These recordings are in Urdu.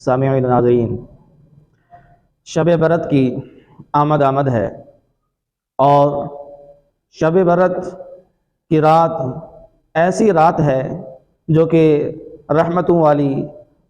سامعین ناظرین، شب برات کی آمد ہے، اور شب برات کی رات ایسی رات ہے جو کہ رحمتوں والی،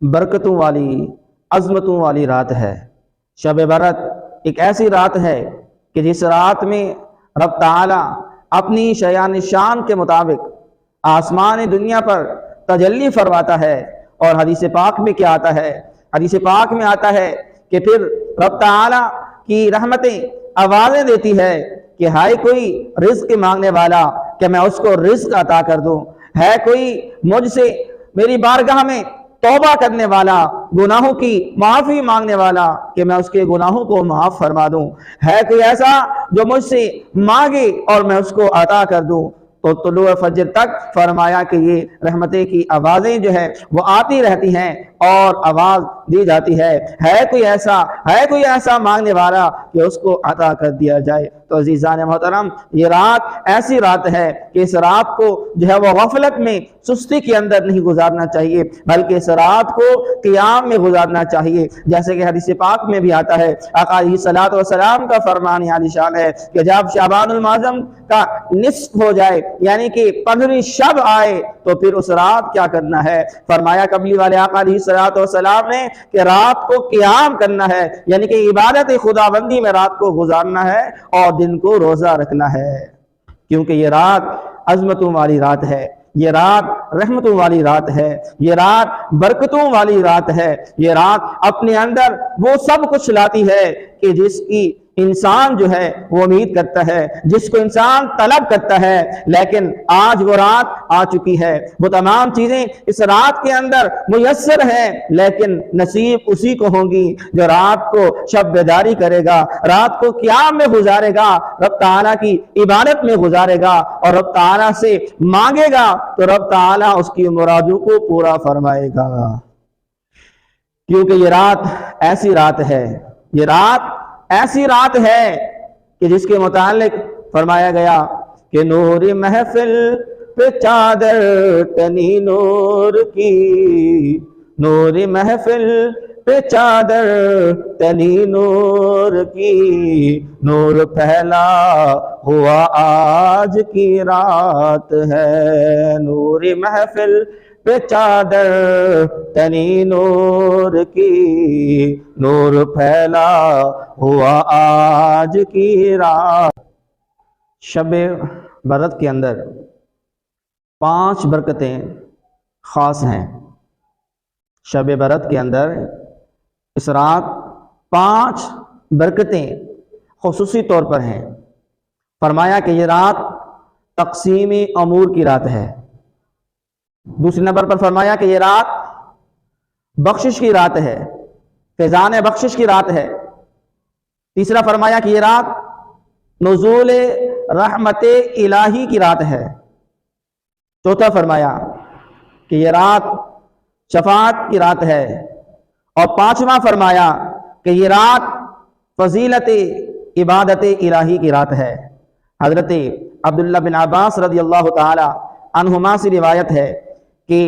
برکتوں والی، عظمتوں والی رات ہے۔ شب برات ایک ایسی رات ہے کہ جس رات میں رب تعالی اپنی شیان شان کے مطابق آسمان دنیا پر تجلی فرماتا ہے۔ اور حدیث پاک میں کیا آتا ہے؟ حدیث پاک میں آتا ہے کہ پھر رب تعالی کی رحمتیں آوازیں دیتی ہے کہ ہائے کوئی رزق مانگنے والا کہ میں اس کو رزق عطا کر دوں، ہے کوئی مجھ سے میری بارگاہ میں توبہ کرنے والا، گناہوں کی معافی مانگنے والا کہ میں اس کے گناہوں کو معاف فرما دوں، ہے کوئی ایسا جو مجھ سے مانگے اور میں اس کو عطا کر دوں۔ تو طلوع فجر تک فرمایا کہ یہ رحمتیں کی آوازیں جو ہے وہ آتی رہتی ہیں اور آواز دی جاتی ہے کوئی ایسا مانگنے والا کہ اس کو عطا کر دیا جائے۔ تو عزیزان محترم، یہ رات ایسی رات ہے کہ اس رات کو جو ہے وہ غفلت میں، سستی کے اندر نہیں گزارنا چاہیے، بلکہ اس رات کو قیام میں گزارنا چاہیے۔ جیسے کہ حدیث پاک میں بھی آتا ہے، آقا علیہ الصلوۃ والسلام کا فرمان عالی شان ہے کہ جب شعبان المعظم کا نصف ہو جائے، یعنی کہ 15ویں شب آئے، تو پھر اس رات کیا کرنا ہے؟ فرمایا قبلی والے آقا علیہ الصلوۃ والسلام نے کہ رات کو قیام کرنا ہے، یعنی کہ عبادت خداوندی میں رات کو گزارنا ہے اور دن کو روزہ رکھنا ہے، کیونکہ یہ رات عظمتوں والی رات ہے، یہ رات رحمتوں والی رات ہے، یہ رات برکتوں والی رات ہے، یہ رات اپنے اندر وہ سب کچھ لاتی ہے کہ جس کی انسان جو ہے وہ امید کرتا ہے، جس کو انسان طلب کرتا ہے، لیکن آج وہ رات آ چکی ہے۔ وہ تمام چیزیں اس رات کے اندر میسر ہیں، لیکن نصیب اسی کو ہوں گی جو رات کو شب بیداری کرے گا، رات کو قیام میں گزارے گا، رب تعالیٰ کی عبادت میں گزارے گا اور رب تعالیٰ سے مانگے گا تو رب تعالیٰ اس کی مرادوں کو پورا فرمائے گا۔ کیونکہ یہ رات ایسی رات ہے، یہ رات ایسی رات ہے کہ جس کے متعلق فرمایا گیا کہ نور محفل پہ چادر تنی نور کی، نور محفل پہ چادر تنی نور کی، نور پھیلا ہوا آج کی رات ہے، نور محفل پہ چادر تنی نور کی، نور پھیلا ہوا آج کی رات۔ شب برات کے اندر 5 برکتیں خاص ہیں۔ شب برات کے اندر اس رات 5 برکتیں خصوصی طور پر ہیں۔ فرمایا کہ یہ رات تقسیم امور کی رات ہے۔ دوسرے نمبر پر فرمایا کہ یہ رات بخشش کی رات ہے، فیضان بخشش کی رات ہے۔ تیسرا فرمایا کہ یہ رات نزول رحمت الہی کی رات ہے۔ چوتھا فرمایا کہ یہ رات شفاعت کی رات ہے، اور 5واں فرمایا کہ یہ رات فضیلت عبادت الہی کی رات ہے۔ حضرت عبداللہ بن عباس رضی اللہ تعالی عنہما سے روایت ہے کہ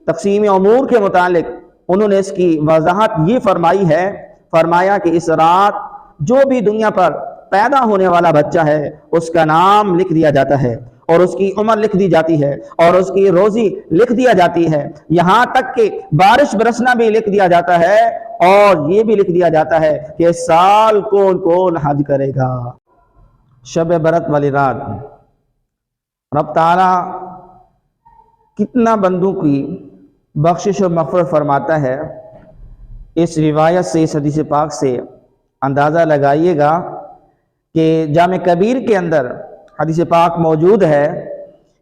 تقسیم امور کے متعلق انہوں نے اس کی وضاحت یہ فرمائی ہے، فرمایا کہ اس رات جو بھی دنیا پر پیدا ہونے والا بچہ ہے اس کا نام لکھ دیا جاتا ہے، اور اس کی عمر لکھ دی جاتی ہے، اور اس کی روزی لکھ دیا جاتی ہے، یہاں تک کہ بارش برسنا بھی لکھ دیا جاتا ہے، اور یہ بھی لکھ دیا جاتا ہے کہ اس سال کون کون حج کرے گا۔ شب برات والی رات رب تعالی کتنا بندوں کی بخشش و مغفرت فرماتا ہے، اس روایت سے، اس حدیث پاک سے اندازہ لگائیے گا کہ جامع کبیر کے اندر حدیث پاک موجود ہے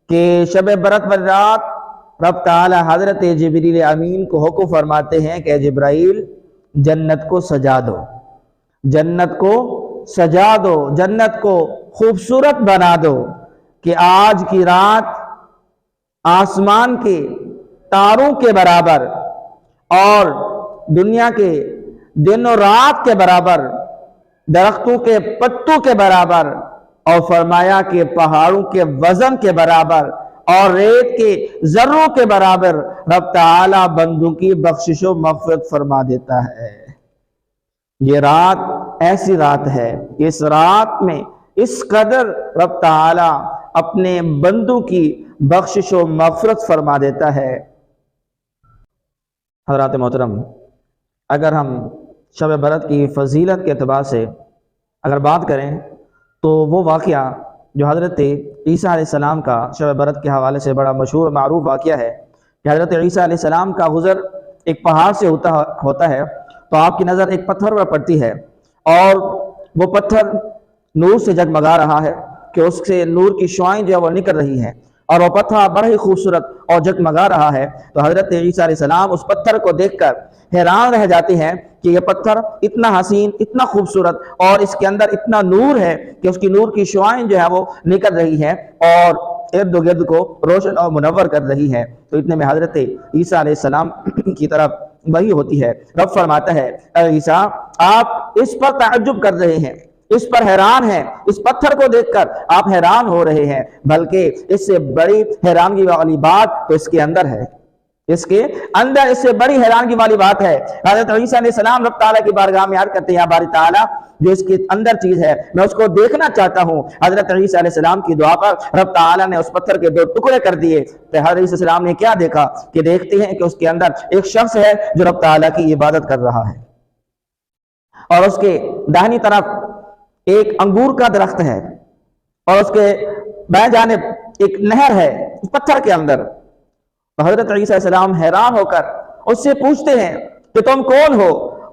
کہ شب برات والی رات رب تعالی حضرت جبریل امین کو حکم فرماتے ہیں کہ جبرائیل جنت کو سجا دو، جنت کو سجا دو، جنت کو خوبصورت بنا دو، کہ آج کی رات آسمان کے تاروں کے برابر اور دنیا کے دن و رات کے برابر، درختوں کے پتوں کے برابر، اور فرمایا کہ پہاڑوں کے وزن کے برابر اور ریت کے ذروں کے برابر رب تعالی بندوں کی بخشش و مغفرت فرما دیتا ہے۔ یہ رات ایسی رات ہے کہ اس رات میں اس قدر رب تعالی اپنے بندوں کی بخشش و مغفرت فرما دیتا ہے۔ حضرات محترم، اگر ہم شب برات کی فضیلت کے اعتبار سے اگر بات کریں تو وہ واقعہ جو حضرت عیسیٰ علیہ السلام کا شب برات کے حوالے سے بڑا مشہور معروف واقعہ ہے کہ حضرت عیسیٰ علیہ السلام کا گزر ایک پہاڑ سے ہوتا ہے تو آپ کی نظر ایک پتھر پر پڑتی ہے اور وہ پتھر نور سے جگمگا رہا ہے کہ اس سے نور کی شعائیں جو ہے وہ نکل رہی ہیں اور وہ پتھر بڑا ہی خوبصورت اور جگمگا رہا ہے۔ تو حضرت عیسیٰ علیہ السلام اس پتھر کو دیکھ کر حیران رہ جاتے ہیں کہ یہ پتھر اتنا حسین، اتنا خوبصورت اور اس کے اندر اتنا نور ہے کہ اس کی نور کی شعائیں جو ہے وہ نکل رہی ہیں اور ارد گرد کو روشن اور منور کر رہی ہے۔ تو اتنے میں حضرت عیسیٰ علیہ السلام کی طرف وحی ہوتی ہے، رب فرماتا ہے اے عیسیٰ آپ اس پر تعجب کر رہے ہیں، اس پر حیران ہیں، اس پتھر کو دیکھ کر آپ حیران ہو رہے ہیں، بلکہ اس سے بڑی حیرانگی والی بات تو اس کے اندر ہے، اس کے اندر اس سے بڑی حیرانگی والی بات ہے۔ حضرت عیسیٰ علیہ السلام رب تعالیٰ کی بارگاہ میں عرض کرتے ہیں یا باری تعالیٰ جو اس کے اندر چیز ہے میں اس کو دیکھنا چاہتا ہوں۔ حضرت عیسیٰ علیہ السلام کی دعا پر رب تعالیٰ نے اس پتھر کے 2 ٹکڑے کر دیے۔ تو حضرت عیسیٰ علیہ السلام نے کیا دیکھا کہ دیکھتے ہیں کہ اس کے اندر ایک شخص ہے جو رب تعالیٰ کی عبادت کر رہا ہے اور اس کے داہنی طرف ایک انگور کا درخت ہے اور اس کے بائیں جانب ایک نہر ہے پتھر کے اندر۔ تو حضرت عیسیٰ علیہ السلام حیران ہو کر اس سے پوچھتے ہیں کہ تم کون ہو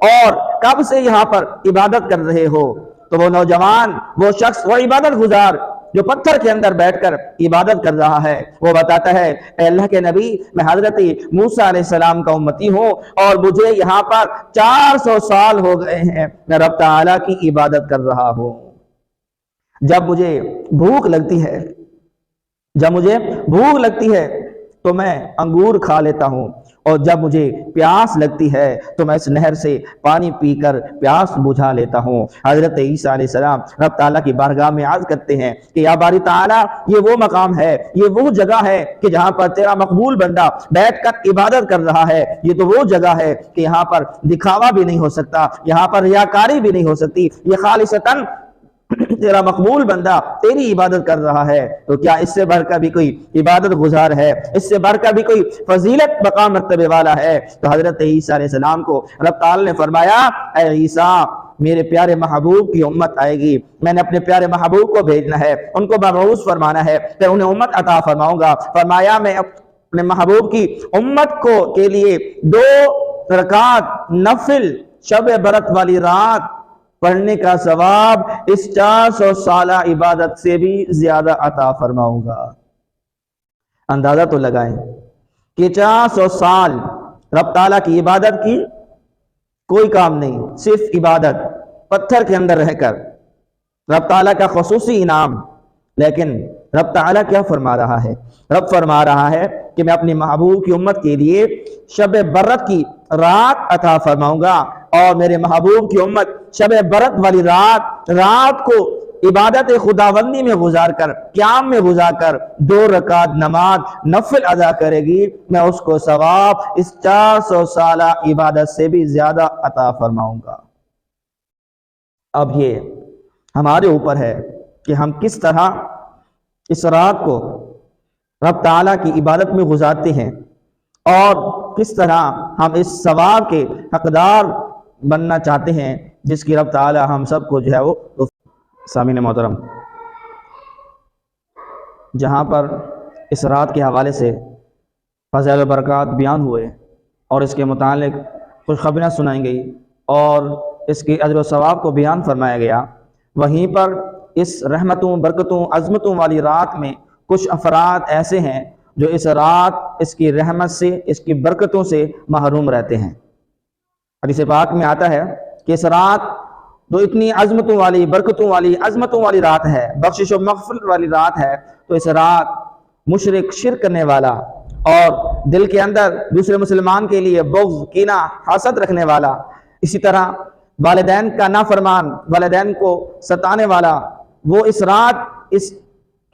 اور کب سے یہاں پر عبادت کر رہے ہو؟ تو وہ نوجوان، وہ شخص، وہ عبادت گزار جو پتھر کے اندر بیٹھ کر عبادت کر رہا ہے، وہ بتاتا ہے اے اللہ کے نبی میں حضرت موسیٰ علیہ السلام کا امتی ہوں اور مجھے یہاں پر 400 سال ہو گئے ہیں میں رب تعالیٰ کی عبادت کر رہا ہوں۔ جب مجھے بھوک لگتی ہے تو میں انگور کھا لیتا ہوں اور جب مجھے پیاس لگتی ہے تو میں اس نہر سے پانی پی کر پیاس بجھا لیتا ہوں۔ حضرت عیسیٰ علیہ السلام رب تعالیٰ کی بارگاہ میں عرض کرتے ہیں کہ یا باری تعالیٰ یہ وہ مقام ہے، یہ وہ جگہ ہے کہ جہاں پر تیرا مقبول بندہ بیٹھ کر عبادت کر رہا ہے، یہ تو وہ جگہ ہے کہ یہاں پر دکھاوا بھی نہیں ہو سکتا، یہاں پر ریاکاری بھی نہیں ہو سکتی، یہ خالصتاً تیرا مقبول بندہ تیری عبادت کر رہا ہے۔ تو کیا اس سے بڑھ کر بھی کوئی عبادت گزار ہے؟ اس سے بڑھ کر بھی کوئی فضیلت مقام مرتبے والا ہے؟ تو حضرت عیسیٰ علیہ السلام کو رب تعالی نے فرمایا اے عیسیٰ میرے پیارے محبوب کی امت آئے گی، میں نے اپنے پیارے محبوب کو بھیجنا ہے، ان کو مبعوث فرمانا ہے، پھر انہیں امت عطا فرماؤں گا۔ فرمایا میں اپنے محبوب کی امت کو کے لیے 2 رکعت نفل شب برات والی رات پڑھنے کا ثواب اس 400 سالہ عبادت سے بھی زیادہ عطا فرماؤں گا۔ اندازہ تو لگائیں کہ 400 سال رب تعالیٰ کی عبادت کی، کوئی کام نہیں، صرف عبادت، پتھر کے اندر رہ کر رب تعالیٰ کا خصوصی انعام۔ لیکن رب تعالیٰ کیا فرما رہا ہے؟ رب فرما رہا ہے کہ میں اپنی محبوب کی امت کے لیے شب برات کی رات عطا فرماؤں گا اور میرے محبوب کی امت شب برات والی رات کو عبادت خداوندی میں گزار کر، قیام میں گزار کر 2 رکعت نماز نفل ادا کرے گی، میں اس کو ثواب اس 400 سالہ عبادت سے بھی زیادہ عطا فرماؤں گا۔ اب یہ ہمارے اوپر ہے کہ ہم کس طرح اس رات کو رب تعالیٰ کی عبادت میں گزارتے ہیں اور کس طرح ہم اس ثواب کے حقدار بننا چاہتے ہیں جس کی رب تعالیٰ ہم سب کو جو ہے وہ۔ سامعین محترم، جہاں پر اس رات کے حوالے سے فضائل و برکات بیان ہوئے اور اس کے متعلق خوشخبریاں سنائی گئی اور اس کے اجر و ثواب کو بیان فرمایا گیا، وہیں پر اس رحمتوں، برکتوں، عظمتوں والی رات میں کچھ افراد ایسے ہیں جو اس رات اس کی رحمت سے، اس کی برکتوں سے محروم رہتے ہیں۔ حدیث پاک میں آتا ہے کہ اس رات جو اتنی عظمتوں والی، برکتوں والی، عظمتوں والی رات ہے، بخشش و مغفرت والی رات ہے، تو اس رات مشرک، شرک کرنے والا اور دل کے اندر دوسرے مسلمان کے لیے بغض، کینہ، حسد رکھنے والا، اسی طرح والدین کا نافرمان، والدین کو ستانے والا، وہ اس رات اس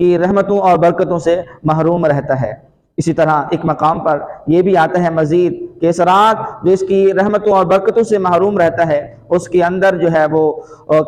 کی رحمتوں اور برکتوں سے محروم رہتا ہے۔ اسی طرح ایک مقام پر یہ بھی آتا ہے مزید کہ اس رات جو اس کی رحمتوں اور برکتوں سے محروم رہتا ہے، اس کے اندر جو ہے وہ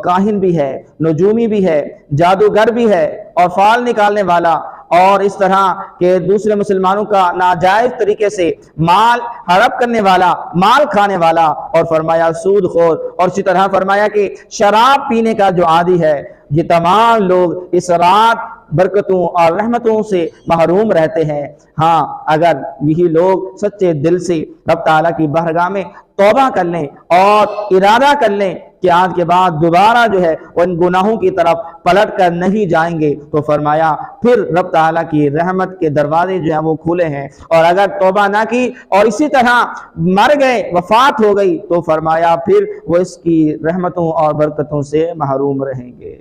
کاہن بھی ہے، نجومی بھی ہے، جادوگر بھی ہے، اور فال نکالنے والا، اور اس طرح کہ دوسرے مسلمانوں کا ناجائز طریقے سے مال ہڑپ کرنے والا، مال کھانے والا، اور فرمایا سود خور، اور اسی طرح فرمایا کہ شراب پینے کا جو عادی ہے، یہ تمام لوگ اس رات برکتوں اور رحمتوں سے محروم رہتے ہیں۔ ہاں، اگر یہی لوگ سچے دل سے رب تعالیٰ کی بارگاہ میں توبہ کر لیں اور ارادہ کر لیں کہ آج کے بعد دوبارہ جو ہے ان گناہوں کی طرف پلٹ کر نہیں جائیں گے، تو فرمایا پھر رب تعالیٰ کی رحمت کے دروازے جو ہیں وہ کھلے ہیں۔ اور اگر توبہ نہ کی اور اسی طرح مر گئے، وفات ہو گئی، تو فرمایا پھر وہ اس کی رحمتوں اور برکتوں سے محروم رہیں گے۔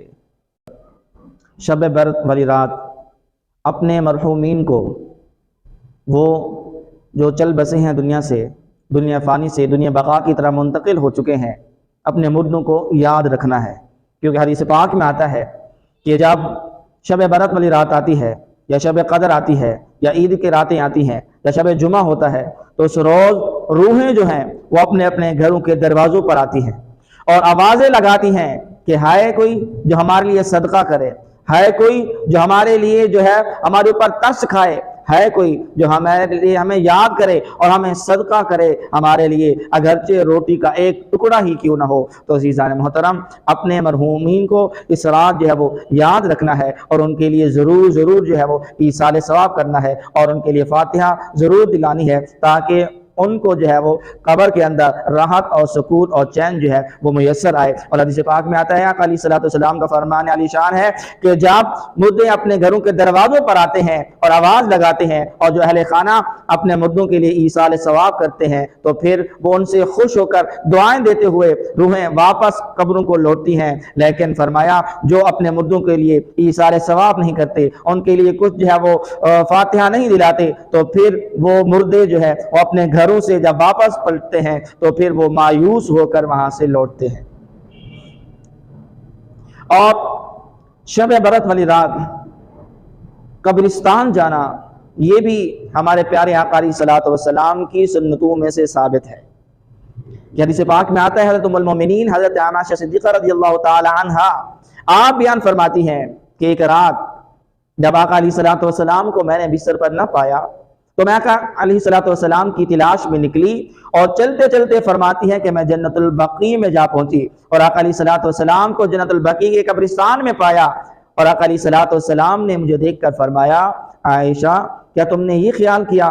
شب برات والی رات اپنے مرحومین کو، وہ جو چل بسے ہیں دنیا سے، دنیا فانی سے دنیا بقا کی طرح منتقل ہو چکے ہیں، اپنے مردوں کو یاد رکھنا ہے، کیونکہ حدیث پاک میں آتا ہے کہ جب شب برات والی رات آتی ہے، یا شب قدر آتی ہے، یا عید کی راتیں آتی ہیں، یا شب جمعہ ہوتا ہے، تو اس روز روحیں جو ہیں وہ اپنے اپنے گھروں کے دروازوں پر آتی ہیں اور آوازیں لگاتی ہیں کہ ہائے کوئی جو ہمارے لیے صدقہ کرے، ہے کوئی جو ہمارے لیے جو ہے ہمارے اوپر ترس کھائے، ہے کوئی جو ہمارے لیے ہمیں یاد کرے اور ہمیں صدقہ کرے ہمارے لیے، اگرچہ روٹی کا ایک ٹکڑا ہی کیوں نہ ہو۔ تو عزیزان محترم، اپنے مرحومین کو اس رات جو ہے وہ یاد رکھنا ہے، اور ان کے لیے ضرور جو ہے وہ ایصال ثواب کرنا ہے، اور ان کے لیے فاتحہ ضرور دلانی ہے، تاکہ ان کو جو ہے وہ قبر کے اندر راحت اور سکون اور چین جو ہے وہ میسر آئے۔ اور حدیث پاک میں آتا ہے آقا علیہ الصلوۃ والسلام کا فرمان علی شان ہے کہ جب مردے اپنے گھروں کے دروازوں پر آتے ہیں اور آواز لگاتے ہیں، اور جو اہل خانہ اپنے مردوں کے لیے ایصال ثواب کرتے ہیں، تو پھر وہ ان سے خوش ہو کر دعائیں دیتے ہوئے روحیں واپس قبروں کو لوٹتی ہیں۔ لیکن فرمایا جو اپنے مردوں کے لیے ایصال ثواب نہیں کرتے، ان کے لیے کچھ جو ہے وہ فاتحہ نہیں دلاتے، تو پھر وہ مردے جو ہے وہ اپنے گھر سے جب واپس پلٹتے ہیں تو پھر وہ مایوس ہو کر وہاں سے لوٹتے ہیں۔ اور شب برات والی رات قبرستان جانا، یہ بھی ہمارے پیارے آقا علیہ الصلوۃ والسلام کی سنتوں میں سے ثابت ہے۔ یہ حدیث پاک میں آتا ہے، حضرت ام المومنین حضرت عائشہ صدیقہ رضی اللہ تعالی عنہا آپ بیان فرماتی ہیں کہ ایک رات جب آقا علیہ الصلوۃ والسلام کو میں نے بستر پر نہ پایا، تو میں آقا علیہ الصلوۃ والسلام کی تلاش میں نکلی، اور چلتے چلتے فرماتی ہے کہ میں جنت البقیع میں جا پہنچی، اور آقا علیہ الصلوۃ والسلام کو جنت البقیع کے قبرستان میں پایا، اور آقا علیہ الصلوۃ والسلام نے مجھے دیکھ کر فرمایا، عائشہ کیا تم نے یہ خیال کیا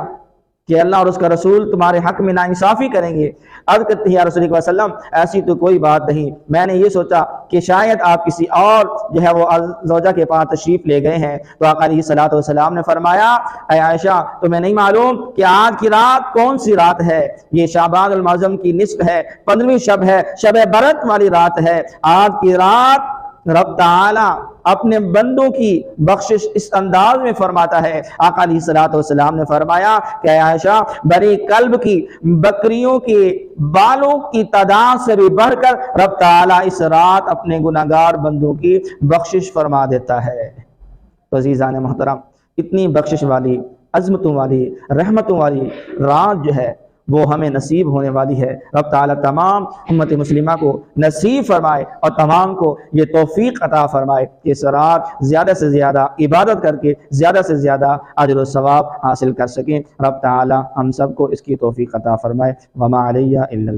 کہ اللہ اور اس کا رسول تمہارے حق میں ناانصافی کریں گے؟ عرض کرتے ہیں یا رسول اللہ صلی اللہ علیہ وسلم ایسی تو کوئی بات نہیں، میں نے یہ سوچا کہ شاید آپ کسی اور جو ہے وہ زوجہ کے پاس تشریف لے گئے ہیں۔ تو آقا علیہ الصلوۃ والسلام نے فرمایا، اے عائشہ تمہیں نہیں معلوم کہ آج کی رات کون سی رات ہے؟ یہ شعبان المعظم کی نصف ہے، 15ویں شب ہے، شب برات والی رات ہے۔ آج کی رات رب تعالی اپنے بندوں کی بخشش اس انداز میں فرماتا ہے۔ آقا علیہ الصلوۃ والسلام نے فرمایا کہ اے عائشہ بری کلب کی بکریوں کے بالوں کی تعداد سے بھی بڑھ کر رب تعالی اس رات اپنے گناہگار بندوں کی بخشش فرما دیتا ہے۔ تو عزیزان محترم، اتنی بخشش والی، عظمتوں والی، رحمتوں والی رات جو ہے وہ ہمیں نصیب ہونے والی ہے۔ رب تعالیٰ تمام امت مسلمہ کو نصیب فرمائے اور تمام کو یہ توفیق عطا فرمائے کہ اس رات زیادہ سے زیادہ عبادت کر کے زیادہ سے زیادہ اجر و ثواب حاصل کر سکیں۔ رب تعالیٰ ہم سب کو اس کی توفیق عطا فرمائے۔ وما علیہ الا